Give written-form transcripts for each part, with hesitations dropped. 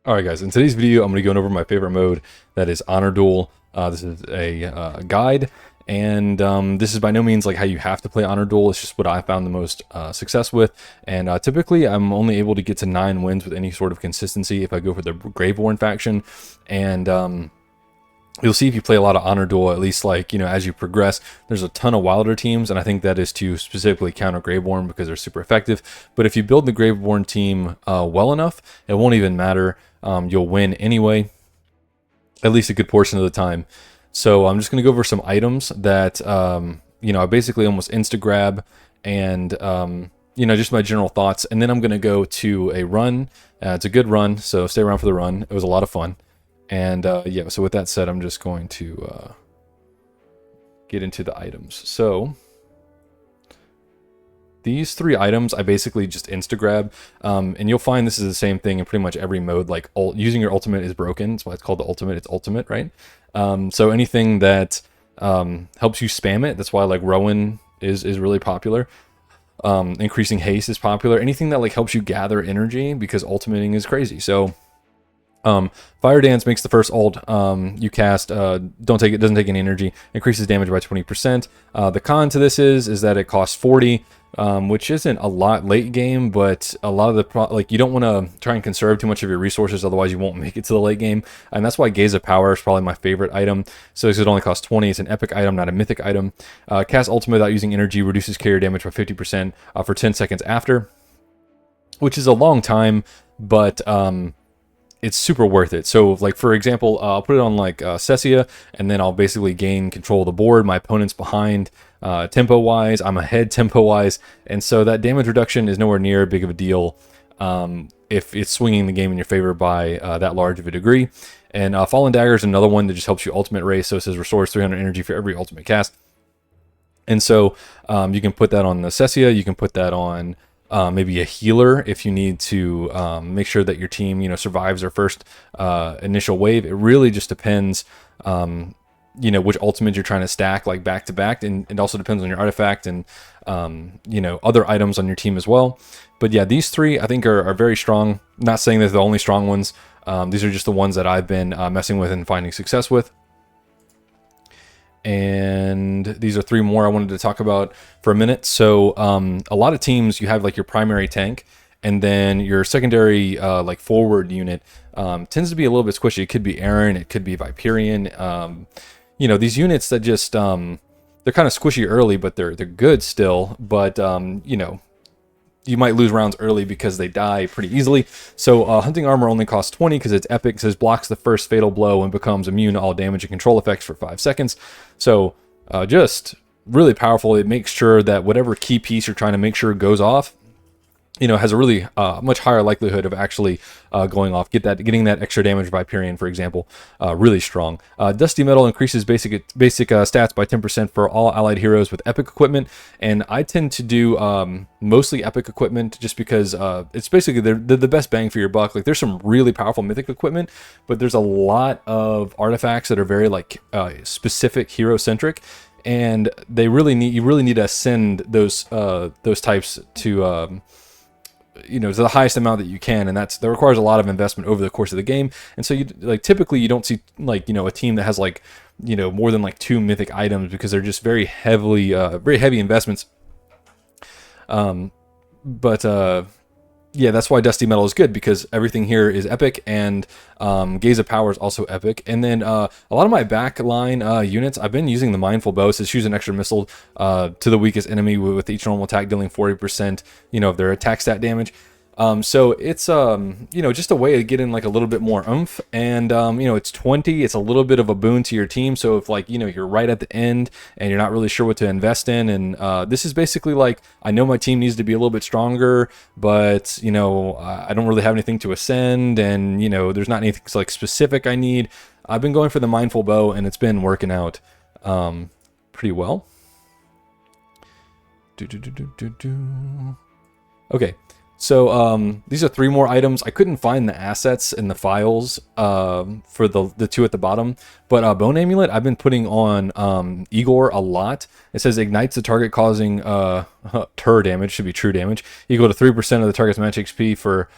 Alright guys, in today's video I'm going to be going over my favorite mode, that is Honor Duel. This is a guide, and this is by no means like how you have to play Honor Duel. It's just what I found the most success with, and typically I'm only able to get to 9 wins with any sort of consistency if I go for the Graveborn faction. And you'll see if you play a lot of Honor Duel, at least like, you know, as you progress, there's a ton of Wilder teams, and I think that is to specifically counter Graveborn because they're super effective. But if you build the Graveborn team well enough, it won't even matter. You'll win anyway, at least a good portion of the time. So I'm just going to go over some items that, you know, I basically almost insta-grab, and, you know, just my general thoughts. And then I'm going to go to a run. It's a good run, so stay around for the run. It was a lot of fun. And yeah, so with that said, I'm just going to get into the items. So these 3 items I basically just insta-grab, and you'll find this is the same thing in pretty much every mode. Like using your ultimate is broken. That's why it's called the ultimate. It's ultimate, right? So anything that helps you spam it, that's why like Rowan is really popular. Increasing haste is popular. Anything that like helps you gather energy, because ultimating is crazy. So Fire Dance makes the first ult you cast, doesn't take any energy, increases damage by 20%. The con to this is that it costs 40, which isn't a lot late game, but a lot of the you don't want to try and conserve too much of your resources, otherwise you won't make it to the late game. And that's why Gaze of Power is probably my favorite item. So it only costs 20. It's an epic item, not a mythic item. Cast ultimate without using energy, reduces carrier damage by 50% for 10 seconds after, which is a long time, but it's super worth it. So like, for example, I'll put it on like Cessia, and then I'll basically gain control of the board. My opponent's behind tempo wise, I'm ahead tempo wise, and so that damage reduction is nowhere near big of a deal if it's swinging the game in your favor by that large of a degree. And Fallen Dagger is another one that just helps you ultimate race. So it says restores 300 energy for every ultimate cast, and so you can put that on the Cessia. You can put that on maybe a healer if you need to make sure that your team, you know, survives their first initial wave. It really just depends, you know, which ultimate you're trying to stack like back to back, and it also depends on your artifact and you know, other items on your team as well. But yeah, these 3 I think are very strong. Not saying they're the only strong ones. These are just the ones that I've been messing with and finding success with. And these are 3 more I wanted to talk about for a minute. So a lot of teams, you have like your primary tank, and then your secondary like forward unit tends to be a little bit squishy. It could be Aaron, it could be Viperian. You know, these units that just they're kind of squishy early, but they're good still. But you know, you might lose rounds early because they die pretty easily. So Hunting Armor only costs 20 because it's epic. It says blocks the first fatal blow and becomes immune to all damage and control effects for 5 seconds. So just really powerful. It makes sure that whatever key piece you're trying to make sure goes off, you know, has a really much higher likelihood of actually going off. Getting that extra damage by Viperian, for example, really strong. Dusty Metal increases basic stats by 10% for all allied heroes with epic equipment, and I tend to do mostly epic equipment just because it's basically they're the best bang for your buck. Like, there's some really powerful mythic equipment, but there's a lot of artifacts that are very like specific hero centric, and you really need to ascend those types to you know, to the highest amount that you can, and that requires a lot of investment over the course of the game. And so you like, typically you don't see like, you know, a team that has like, you know, more than like 2 mythic items, because they're just very heavy investments. Yeah, that's why Dusty Metal is good, because everything here is epic, and Gaze of Power is also epic. And then a lot of my backline units, I've been using the Mindful Bow. So choose an extra missile to the weakest enemy with each normal attack, dealing 40%, you know, of their attack stat damage. So it's, you know, just a way to get in like a little bit more oomph, and, you know, it's 20, it's a little bit of a boon to your team. So if like, you know, you're right at the end and you're not really sure what to invest in, and, this is basically like, I know my team needs to be a little bit stronger, but, you know, I don't really have anything to ascend, and, you know, there's not anything like specific I need. I've been going for the Mindful Bow, and it's been working out, pretty well. Okay. So these are 3 more items. I couldn't find the assets in the files for the 2 at the bottom, but Bone Amulet I've been putting on Igor a lot. It says ignites the target, causing tur damage, should be true damage, equal to 3% of the target's match XP for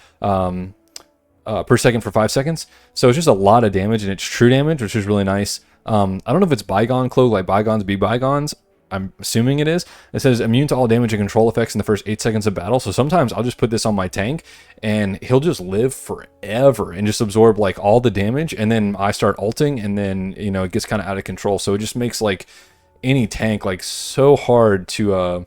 per second for 5 seconds. So it's just a lot of damage, and it's true damage, which is really nice. I don't know if it's Bygone Cloak, like bygones be bygones. I'm assuming it is. It says immune to all damage and control effects in the first 8 seconds of battle. So sometimes I'll just put this on my tank and he'll just live forever and just absorb like all the damage. And then I start ulting, and then, you know, it gets kind of out of control. So it just makes like any tank like so hard to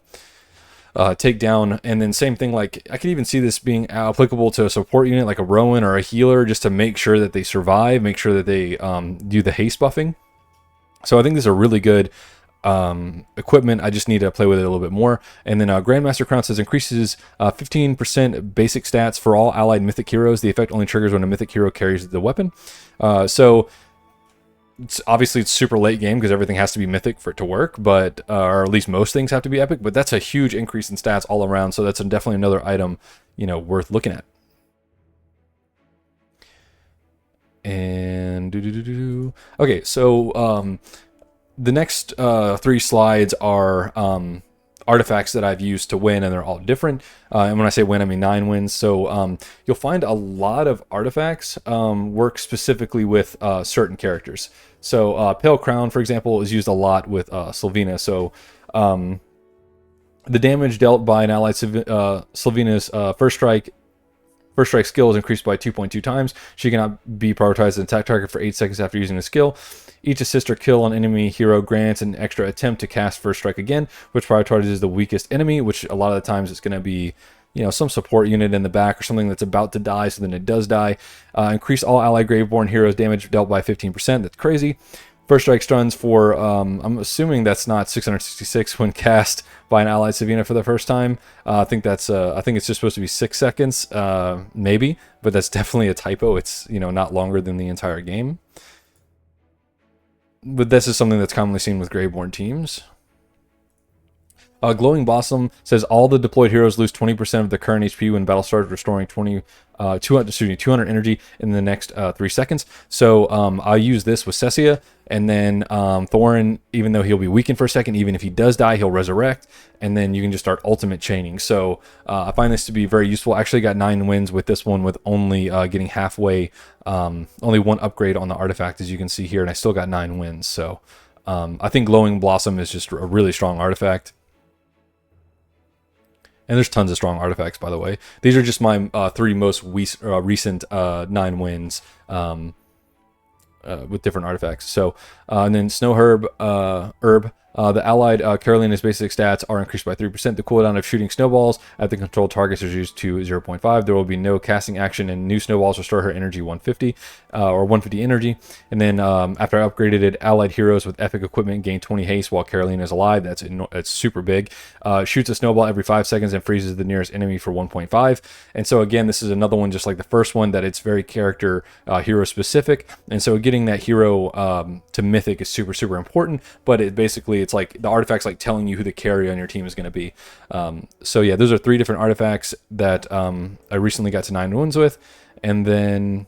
take down. And then same thing, like I could even see this being applicable to a support unit like a Rowan or a healer, just to make sure that they survive, make sure that they do the haste buffing. So I think this is a really good equipment. I just need to play with it a little bit more. And then Grandmaster Crown says increases 15% basic stats for all allied mythic heroes. The effect only triggers when a mythic hero carries the weapon. So obviously it's super late game because everything has to be mythic for it to work, but or at least most things have to be epic. But that's a huge increase in stats all around. So that's definitely another item, you know, worth looking at. And okay, so the next 3 slides are artifacts that I've used to win, and they're all different. And when I say win, I mean 9 wins. So you'll find a lot of artifacts work specifically with certain characters. So Pale Crown, for example, is used a lot with Sylvina. So the damage dealt by an allied Sylvina's first strike skill is increased by 2.2 times. She cannot be prioritized as an attack target for 8 seconds after using the skill. Each assist or kill on enemy hero grants an extra attempt to cast first strike again, which prioritizes the weakest enemy, which a lot of the times it's going to be, you know, some support unit in the back or something that's about to die, so then it does die. Increase all allied Graveborn heroes damage dealt by 15%. That's crazy. First strike stuns for, I'm assuming that's not 666 when cast by an allied Sylvina for the first time. I think that's, I think it's just supposed to be 6 seconds, maybe, but that's definitely a typo. It's, you know, not longer than the entire game. But this is something that's commonly seen with Graveborn teams. Glowing Blossom says all the deployed heroes lose 20% of their current HP when battle starts, restoring 200 energy in the next 3 seconds. So I'll use this with Cessia, and then Thorin, even though he'll be weakened for a second, even if he does die, he'll resurrect, and then you can just start ultimate chaining. So I find this to be very useful. I actually got 9 wins with this one, with only getting halfway, only 1 upgrade on the artifact, as you can see here, and I still got 9 wins. So I think Glowing Blossom is just a really strong artifact. And there's tons of strong artifacts, by the way. These are just my 3 most recent 9 wins with different artifacts. So, and then Snow Herb, the allied Carolina's basic stats are increased by 3%. The cooldown of shooting snowballs at the controlled targets is reduced to 0.5. There will be no casting action, and new snowballs restore her energy 150 or 150 energy. And then after I upgraded it, allied heroes with epic equipment gain 20 haste while Carolina is alive. That's super big. Shoots a snowball every 5 seconds and freezes the nearest enemy for 1.5. And so again, this is another one just like the first one, that it's very character hero specific. And so getting that hero to mythic is super, super important. But it basically, it's like the artifact's like telling you who the carry on your team is going to be. So yeah, those are 3 different artifacts that I recently got to 9 wins with. And then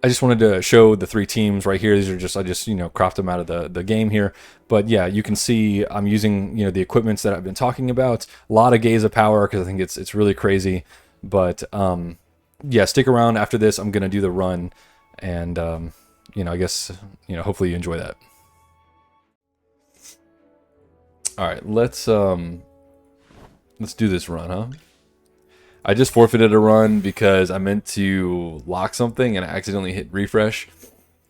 I just wanted to show the 3 teams right here. These are just, I just, you know, cropped them out of the game here. But yeah, you can see I'm using, you know, the equipments that I've been talking about. A lot of Gaze of Power, because I think it's really crazy. But yeah, stick around after this. I'm going to do the run. And, you know, I guess, you know, hopefully you enjoy that. All right, let's do this run, huh? I just forfeited a run because I meant to lock something and I accidentally hit refresh.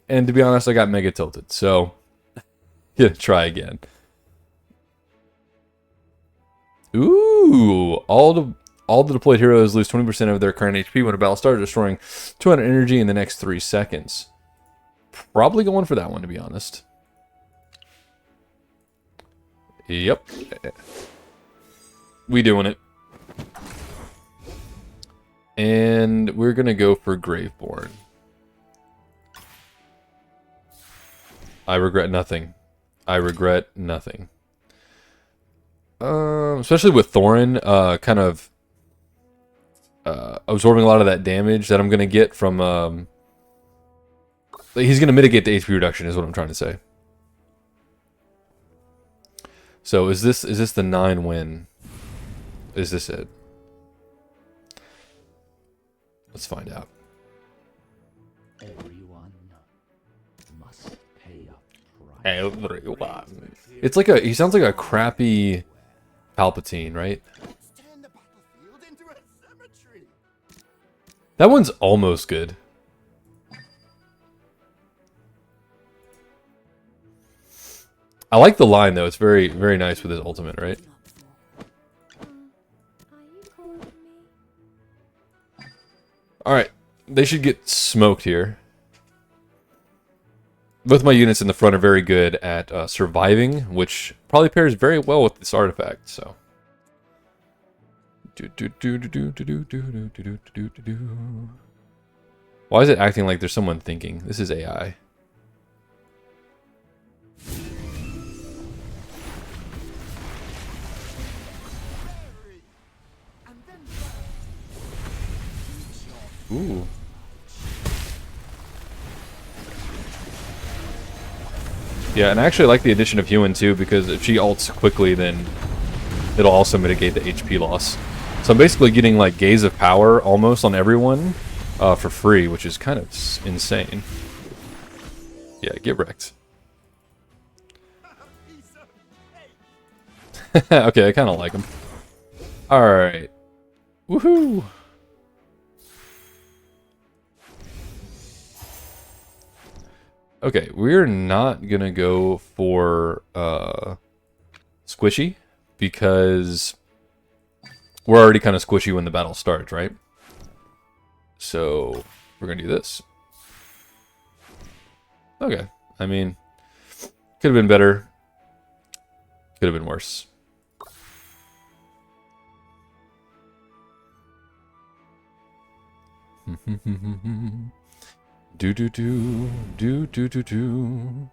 And to be honest, I got mega tilted. So, yeah, try again. Ooh, all the deployed heroes lose 20% of their current HP when a battle starts, destroying 200 energy in the next 3 seconds. Probably going for that one, to be honest. Yep. We doing it. And we're going to go for Graveborn. I regret nothing. I regret nothing. Especially with Thorin, kind of absorbing a lot of that damage that I'm gonna get from. He's gonna mitigate the HP reduction, is what I'm trying to say. So is this the 9 win? Is this it? Let's find out. Everyone must pay a price. Everyone. It's like he sounds like a crappy Palpatine, right? That one's almost good. I like the line though. It's very, very nice with his ultimate, right? Alright. They should get smoked here. Both my units in the front are very good at surviving, which probably pairs very well with this artifact, so. Why is it acting like there's someone thinking? This is AI. Ooh. Yeah, and I actually like the addition of Human too, because if she ults quickly, then it'll also mitigate the HP loss. So I'm basically getting like Gaze of Power almost on everyone for free, which is kind of insane. Yeah, get wrecked. Okay, I kind of like him. Alright. Woohoo! Okay, we're not gonna go for squishy, because we're already kind of squishy when the battle starts, right? So we're gonna do this. Okay, I mean, could have been better, could have been worse. Do do do do do do do.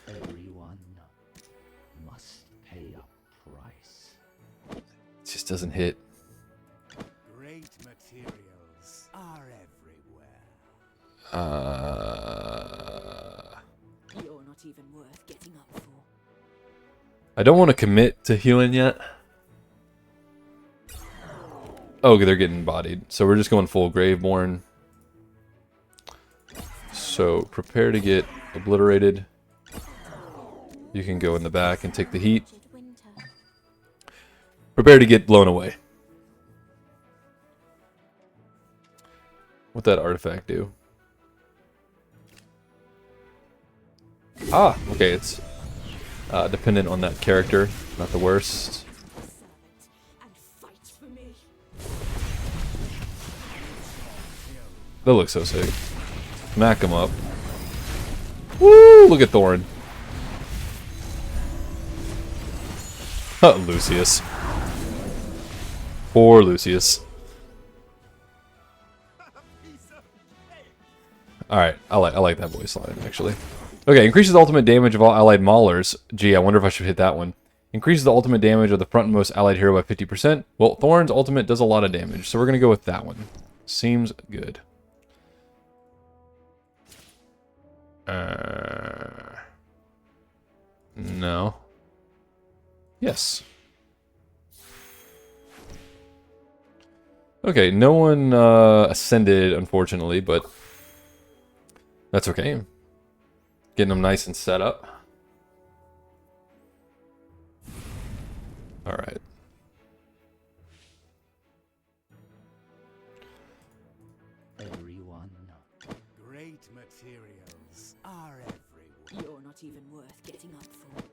Everyone must pay a price. It just doesn't hit. Great materials are everywhere. You're not even worth getting up for. I don't want to commit to healing yet. Oh, they're getting bodied. So we're just going full Graveborn. So prepare to get obliterated. You can go in the back and take the heat. Prepare to get blown away. What'd that artifact do? Ah, okay, it's dependent on that character. Not the worst. That looks so sick. Smack him up. Woo! Look at Thorin. Lucius. Poor Lucius. Alright, I like that voice line, actually. Okay, increases the ultimate damage of all allied maulers. Gee, I wonder if I should hit that one. Increases the ultimate damage of the frontmost allied hero by 50%. Well, Thorin's ultimate does a lot of damage, so we're going to go with that one. Seems good. No. Yes. Okay, no one ascended, unfortunately, but that's okay. Getting them nice and set up. All right. Everyone. Great materials are everywhere. You're not even worth getting up for.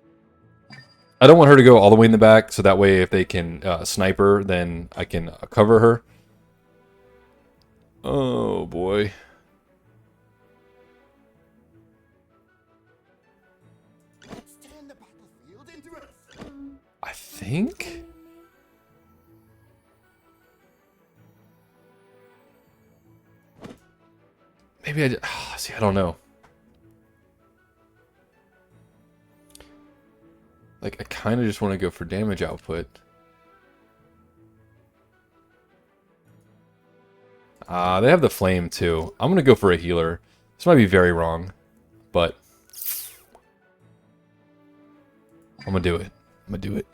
I don't want her to go all the way in the back, so that way if they can sniper, then I can cover her. Oh, boy. Let's turn the battlefield into a... I think? Maybe see, I don't know. Like, I kind of just want to go for damage output. They have the flame too. I'm going to go for a healer. This might be very wrong, but I'm going to do it. I'm going to do it.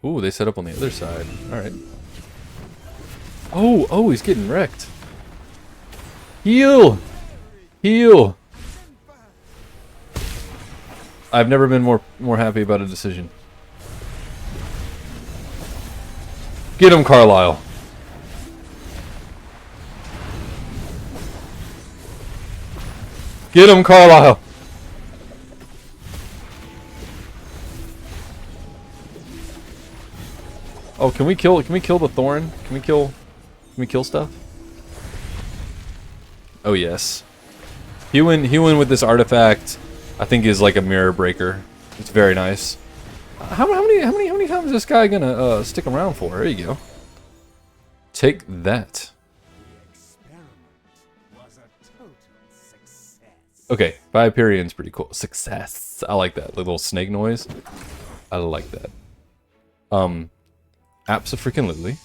Ooh, they set up on the other side. Alright. Oh, he's getting wrecked. Heal! Heal! I've never been more happy about a decision. Get him, Carlisle. Get him, Carlisle. Oh, can we kill the Thorn? Can we kill stuff? Oh yes. Hewin with this artifact, I think, is like a mirror breaker. It's very nice. How many times is this guy gonna stick around for? There you go. Take that. The experiment was a total success. Okay, Viperian's pretty cool. Success. I like that. The little snake noise. I like that. Abso-freaking-lutely.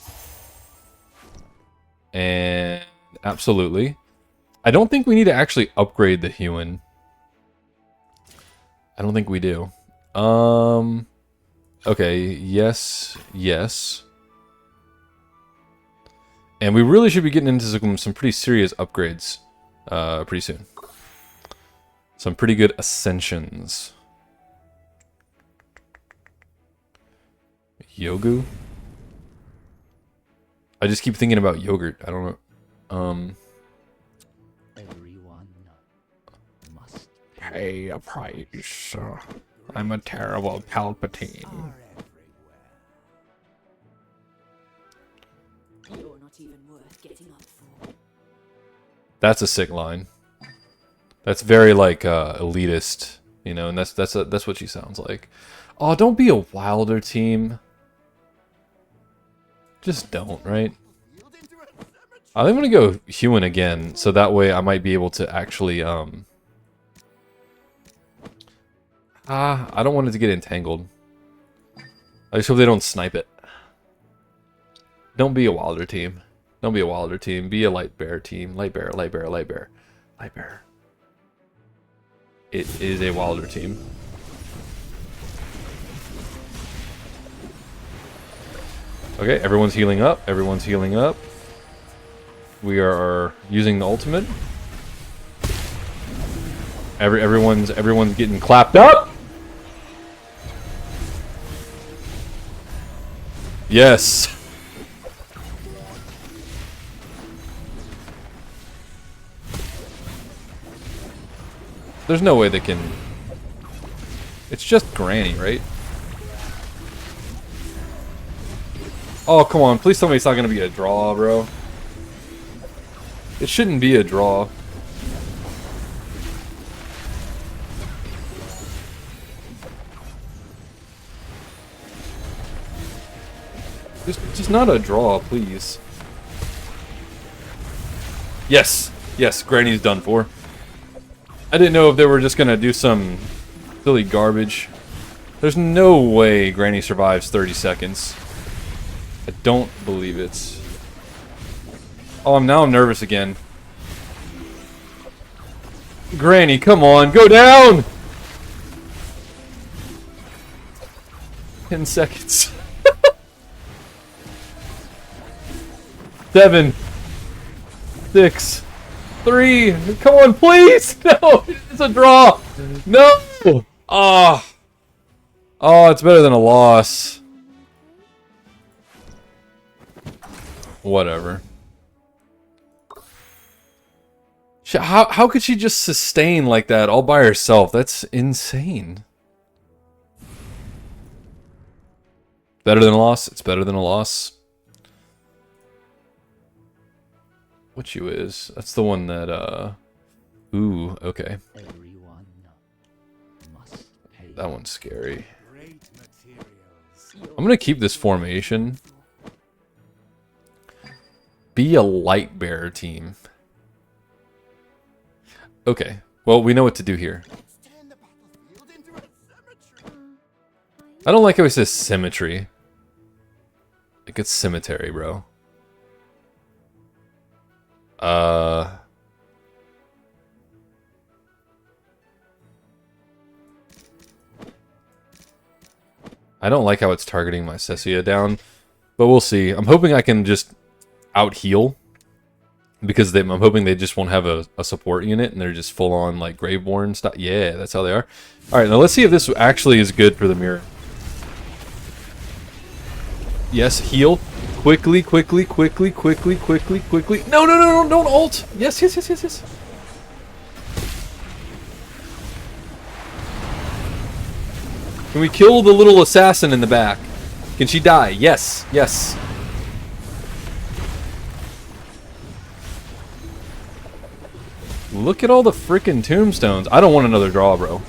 And absolutely. I don't think we need to actually upgrade the Hewin. I don't think we do. Okay, yes, yes. And we really should be getting into some pretty serious upgrades pretty soon. Some pretty good ascensions. Yogu? I just keep thinking about yogurt. I don't know. Everyone must Pay a price. I'm a terrible Palpatine. Are everywhere. You're not even worth getting up for. That's a sick line. That's very like elitist, you know, and that's what she sounds like. Oh, don't be a Wilder team. Just don't, right? Field into a cemetery. I think I'm gonna go Hewin again, so that way I might be able to actually I don't want it to get entangled. I just hope they don't snipe it. Don't be a Wilder team. Don't be a Wilder team. Be a Light Bear team. Light Bear, Light Bear, Light Bear. Light Bear. It is a Wilder team. Okay, everyone's healing up. Everyone's healing up. We are using the ultimate. Everyone's getting clapped up. Yes. There's no way they can. It's just Granny, right? Oh, come on. Please tell me it's not going to be a draw, bro. It shouldn't be a draw. Just not a draw, please. Yes. Yes, Granny's done for. I didn't know if they were just going to do some silly garbage. There's no way Granny survives 30 seconds. I don't believe it. Oh, now I'm nervous again. Granny, come on, go down! 10 seconds. 7, 6, 3. Come on, please! No, it's a draw. No. Oh, it's better than a loss. Whatever. How could she just sustain like that all by herself? That's insane. Better than a loss? It's better than a loss. What you is? That's the one that, Ooh, okay. everyone must pay. That one's scary. Great materials. I'm gonna keep this formation. Be a light bearer team. Okay. Well, we know what to do here. Let's turn the battlefield into a cemetery. I don't like how he says symmetry. Like it's cemetery, bro. I don't like how it's targeting my Cessia down, but we'll see. I'm hoping I can just out heal because I'm hoping they just won't have a support unit and they're just full on like Graveborn stuff. Yeah, that's how they are. All right, now let's see if this actually is good for the mirror. Yes, heal. Quickly, quickly, quickly, quickly, quickly, quickly. No, no, no, no, don't ult. Yes, yes, yes, yes, yes. Can we kill the little assassin in the back? Can she die? Yes, yes. Look at all the freaking tombstones. I don't want another draw, bro.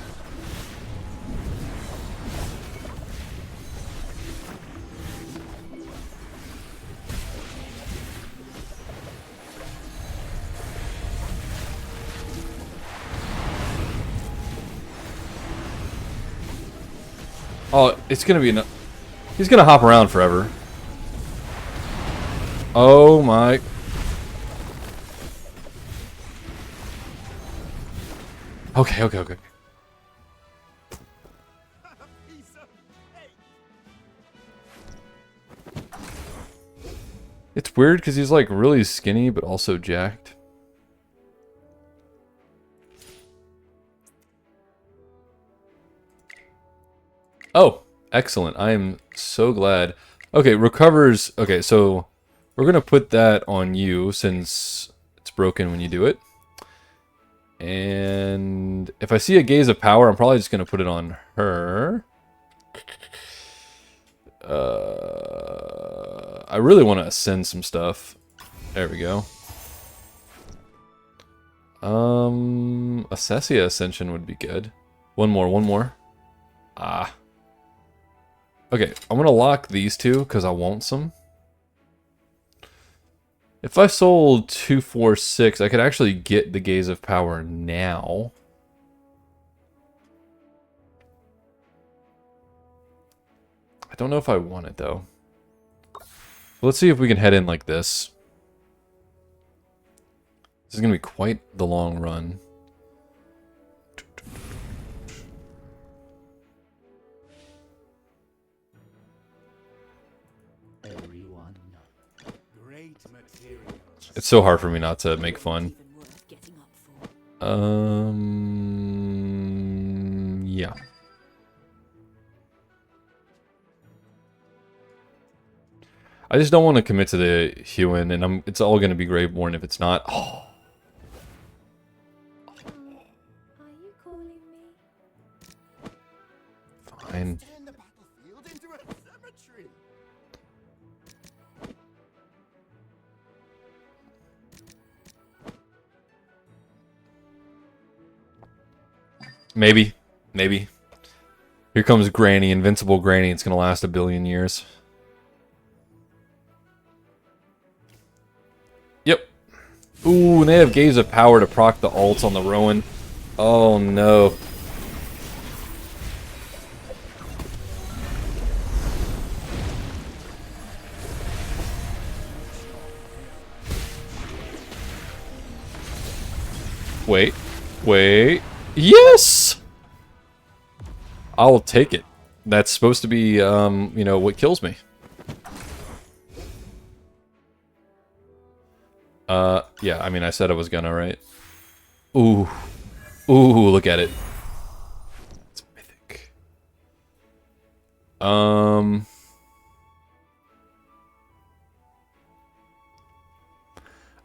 Oh, it's gonna be enough. He's gonna hop around forever. Oh my. Okay, okay, okay. Piece of cake. It's weird because he's like really skinny but also jacked. Oh, excellent. I am so glad. Okay, recovers. Okay, so we're going to put that on you since it's broken when you do it. And if I see a Gaze of Power, I'm probably just going to put it on her. I really want to ascend some stuff. There we go. Assessia Ascension would be good. One more, one more. Ah. Okay, I'm gonna lock these two because I want some. If I sold 246, I could actually get the Gaze of Power now. I don't know if I want it though. Let's see if we can head in like this. This is gonna be quite the long run. Everyone. Great materials. It's so hard for me not to make fun. Even worth getting up for. Yeah. I just don't want to commit to the Huon, and it's all going to be Graveborn if it's not. Oh, Are you calling me? fine. Turn the battlefield into a cemetery. Maybe. Maybe. Here comes Granny, Invincible Granny. It's going to last 1 billion years. Yep. Ooh, and they have Gaze of Power to proc the ults on the Rowan. Oh, no. Wait. Wait. Yes! I'll take it. That's supposed to be, you know, what kills me. Yeah, I mean, I said I was gonna, right? Ooh. Ooh, look at it. It's mythic. I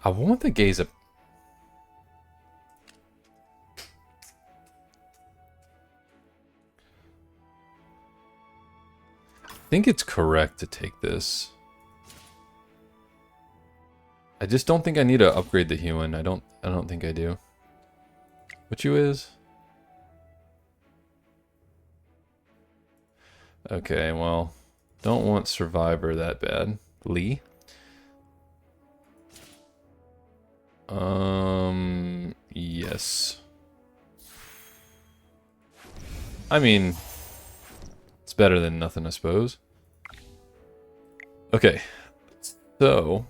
want the Gaze of... I think it's correct to take this. I just don't think I need to upgrade the Huon. I don't think I do. What you is? Okay, well, don't want Survivor that bad. Lee? Yes. I mean, it's better than nothing, I suppose. Okay, so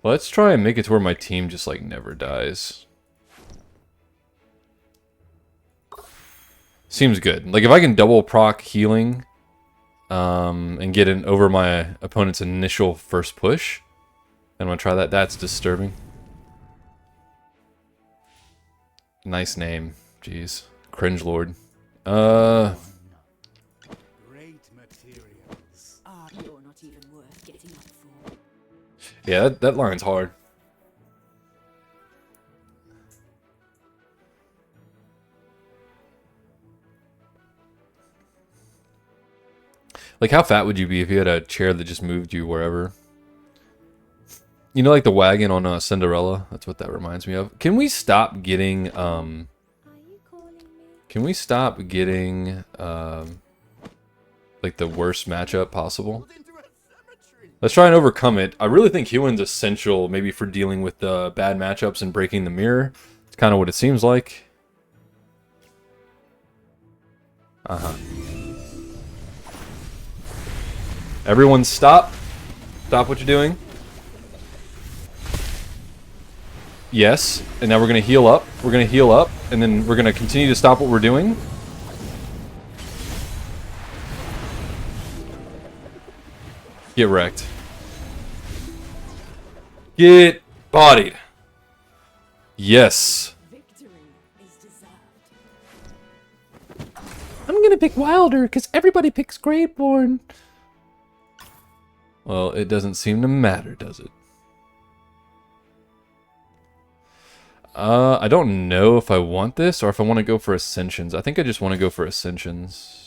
let's try and make it to where my team just like never dies. Seems good. Like if I can double proc healing and get in over my opponent's initial first push, then I'm gonna try that. That's disturbing. Nice name. Jeez. Cringe Lord. Great materials. You're not even worth getting up for. Yeah, that line's hard. Like, how fat would you be if you had a chair that just moved you wherever? You know, like the wagon on Cinderella? That's what that reminds me of. Can we stop getting, Are you calling me? Can we stop getting, like, the worst matchup possible? Into a cemetery. Let's try and overcome it. I really think healing's essential, maybe for dealing with the bad matchups and breaking the mirror. It's kind of what it seems like. Uh-huh. Everyone stop. Stop what you're doing. Yes. And now we're going to heal up. We're going to heal up. And then we're going to continue to stop what we're doing. Get wrecked. Get bodied. Yes. Victory is deserved. I'm gonna pick Wilder because everybody picks Graveborn. Well, it doesn't seem to matter, does it? I don't know if I want this or if I want to go for Ascensions. I think I just want to go for Ascensions.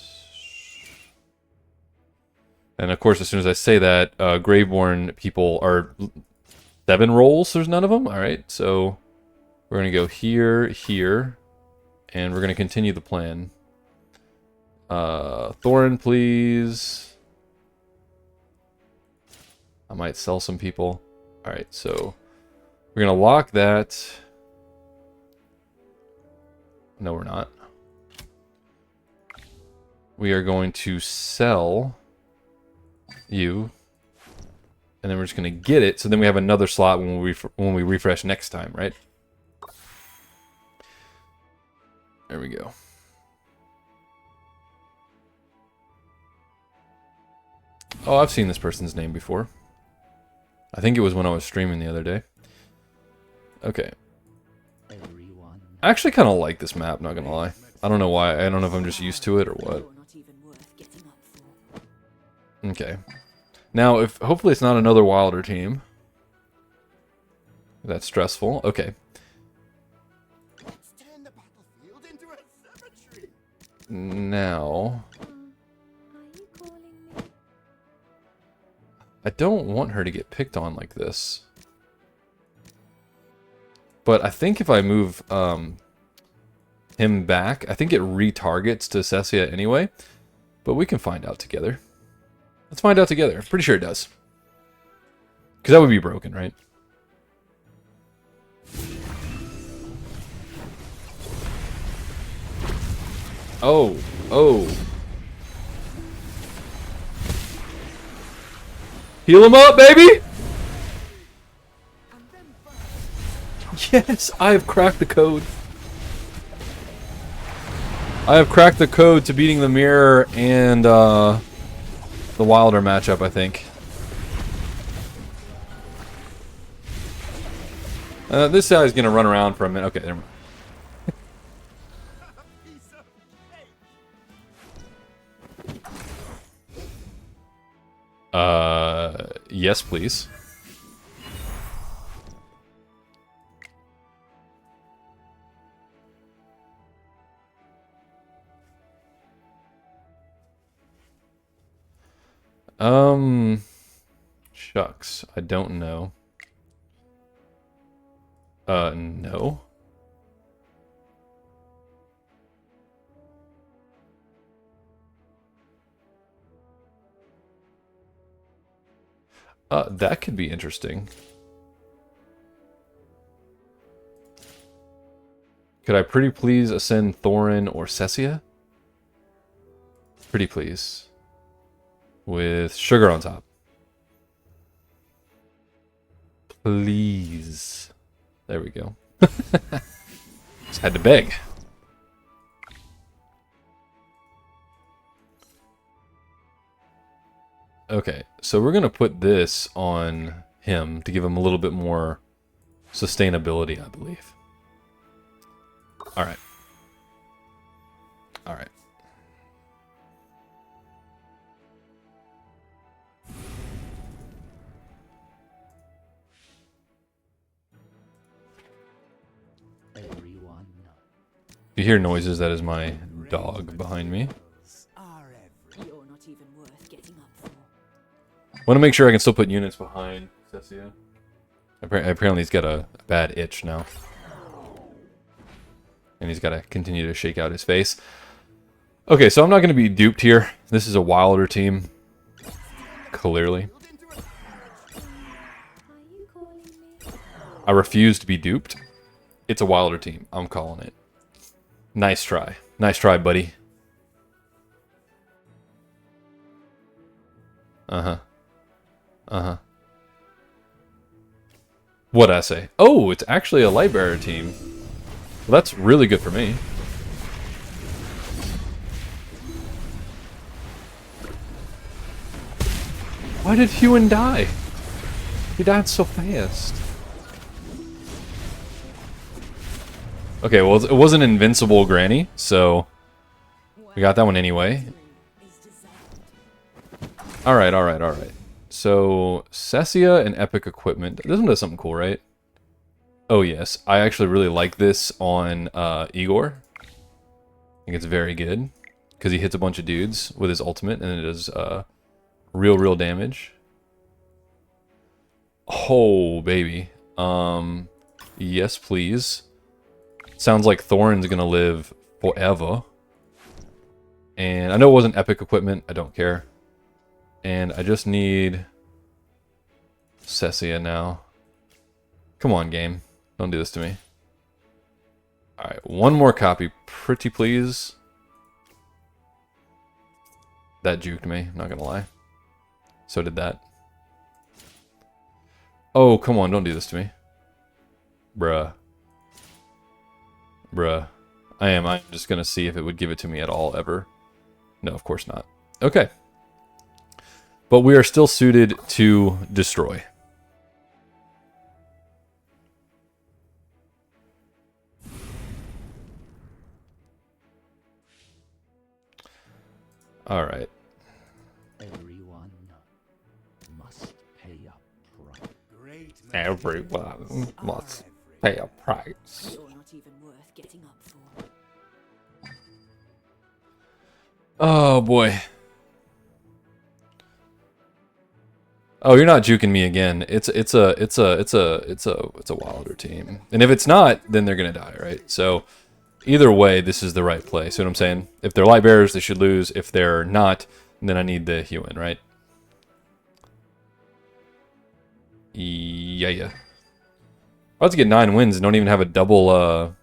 And of course, as soon as I say that, Graveborn people are 7 rolls, so there's none of them. Alright, so we're going to go here, here, and we're going to continue the plan. Thorin, please. I might sell some people. Alright, so we're going to lock that. No, we're not. We are going to sell you. And then we're just going to get it. So then we have another slot when we refresh next time, right? There we go. Oh, I've seen this person's name before. I think it was when I was streaming the other day. Okay. Everyone. I actually kind of like this map, not gonna lie. I don't know why. I don't know if I'm just used to it or what. You're not even worth getting up for. Okay. Now, if hopefully it's not another Wilder team. That's stressful. Okay. Let's turn the battlefield into a cemetery. Now, Are you calling me? I don't want her to get picked on like this. But I think if I move him back, I think it retargets to Cessia anyway. But we can find out together. Let's find out together. I'm pretty sure it does. Because that would be broken, right? Oh, oh. Heal him up, baby! Yes, I have cracked the code. I have cracked the code to beating the mirror and the Wilder matchup, I think. This guy's gonna run around for a minute. Okay, never mind. Piece of cake. Yes, please. Shucks, I don't know. No. That could be interesting. Could I pretty please ascend Thorin or Cessia? Pretty please. With sugar on top. Please. There we go. Just had to beg. Okay, so we're going to put this on him to give him a little bit more sustainability, I believe. Alright. Alright. Everyone If you hear noises, that is my dog behind me. are every You're not even worth getting up for. Want to make sure I can still put units behind Cessia. Apparently he's got a bad itch now. And he's got to continue to shake out his face. Okay, so I'm not going to be duped here. This is a wilder team. Clearly. Are you calling me? I refuse to be duped. It's a wilder team. I'm calling it. Nice try. Nice try, buddy. Uh-huh. Uh-huh. What'd I say? Oh, it's actually a light bearer team. Well, that's really good for me. Why did Hewen die? He died so fast. Okay, well, it wasn't invincible Granny, so we got that one anyway. Alright, alright, alright. So, Cessia and Epic Equipment. This one does something cool, right? Oh, yes. I actually really like this on Igor. I think it's very good. Because he hits a bunch of dudes with his ultimate, and it does real damage. Oh, baby. Yes, please. Sounds like Thorin's gonna live forever. And I know it wasn't Epic Equipment. I don't care. And I just need Cessia now. Come on, game. Don't do this to me. Alright, one more copy, pretty please. That juked me, not gonna lie. So did that. Oh, come on, don't do this to me. Bruh. Bruh. I'm just gonna see if it would give it to me at all, ever. No, of course not. Okay. But we are still suited to destroy. Alright. everyone must pay a price. great Everyone must pay a price. You're not even worth getting up for. Oh boy. Oh, you're not juking me again. It's a wilder team. And if it's not, then they're gonna die, right? So either way, this is the right play. See what I'm saying? If they're light bearers, they should lose. If they're not, then I need the Hewen, right? Yeah. About to get 9 wins and don't even have a double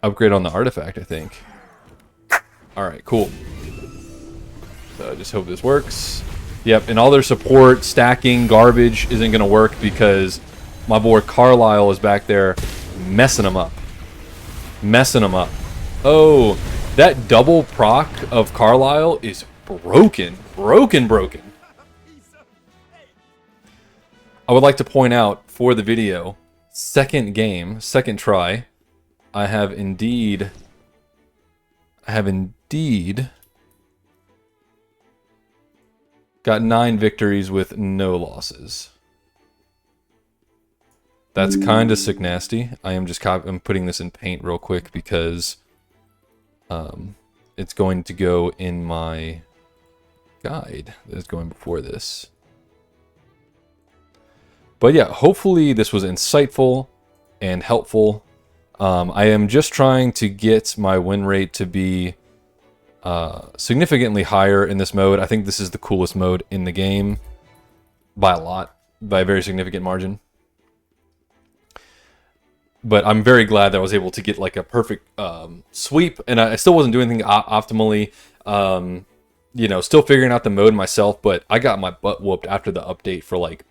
upgrade on the artifact, I think. Alright, cool. So I just hope this works. Yep, and all their support, stacking, garbage isn't going to work because my boy Carlisle is back there messing them up. Messing them up. Oh, that double proc of Carlisle is broken. Broken. I would like to point out for the video, second game, second try, I have indeed got 9 victories with no losses. That's kind of sick nasty. I'm putting this in paint real quick because it's going to go in my guide that is going before this. But yeah, hopefully this was insightful and helpful. I am just trying to get my win rate to be significantly higher in this mode. I think this is the coolest mode in the game by a lot. by a very significant margin. But I'm very glad that I was able to get like a perfect sweep, and I still wasn't doing anything optimally. You know, still figuring out the mode myself, but I got my butt whooped after the update for like,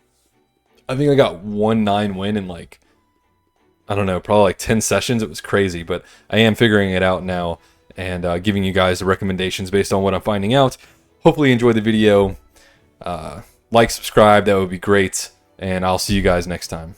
I think I got 1-9 win in like, I don't know, probably like 10 sessions. It was crazy, but I am figuring it out now and giving you guys the recommendations based on what I'm finding out. Hopefully you enjoyed the video. Like, subscribe, that would be great, and I'll see you guys next time.